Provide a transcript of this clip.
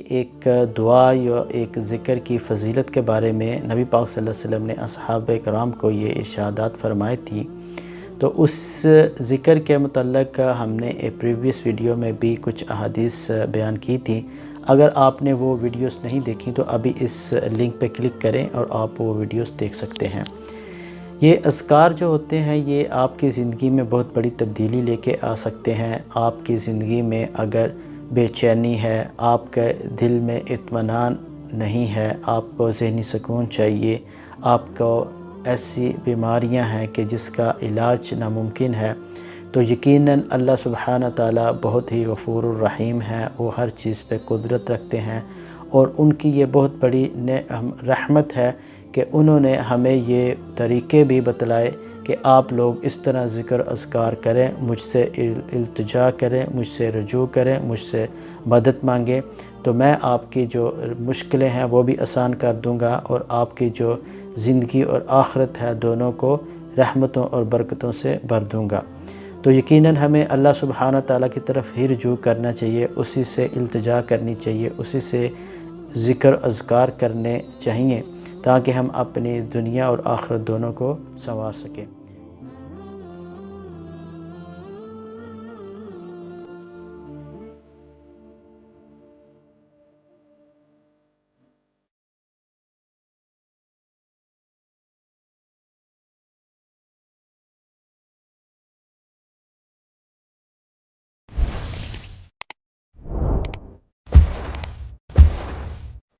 ایک دعا یا ایک ذکر کی فضیلت کے بارے میں نبی پاک صلی اللہ علیہ وسلم نے اصحابہ کرام کو یہ ارشادات فرمائے تھی، تو اس ذکر کے متعلق ہم نے ایک پریویس ویڈیو میں بھی کچھ احادیث بیان کی تھی۔ اگر آپ نے وہ ویڈیوز نہیں دیکھی تو ابھی اس لنک پہ کلک کریں اور آپ وہ ویڈیوز دیکھ سکتے ہیں۔ یہ اذکار جو ہوتے ہیں یہ آپ کی زندگی میں بہت بڑی تبدیلی لے کے آ سکتے ہیں۔ آپ کی زندگی میں اگر بے چینی ہے، آپ کے دل میں اطمینان نہیں ہے، آپ کو ذہنی سکون چاہیے، آپ کو ایسی بیماریاں ہیں کہ جس کا علاج ناممکن ہے، تو یقیناً اللہ سبحانہ تعالیٰ بہت ہی غفور الرحیم ہے، وہ ہر چیز پہ قدرت رکھتے ہیں، اور ان کی یہ بہت بڑی رحمت ہے کہ انہوں نے ہمیں یہ طریقے بھی بتلائے کہ آپ لوگ اس طرح ذکر اذکار کریں، مجھ سے التجا کریں، مجھ سے رجوع کریں، مجھ سے مدد مانگیں، تو میں آپ کی جو مشکلیں ہیں وہ بھی آسان کر دوں گا، اور آپ کی جو زندگی اور آخرت ہے دونوں کو رحمتوں اور برکتوں سے بھر دوں گا۔ تو یقیناً ہمیں اللہ سبحانہ تعالیٰ کی طرف ہی رجوع کرنا چاہیے، اسی سے التجا کرنی چاہیے، اسی سے ذکر اذکار کرنے چاہیے، تاکہ ہم اپنی دنیا اور آخرت دونوں کو سنوار سکیں۔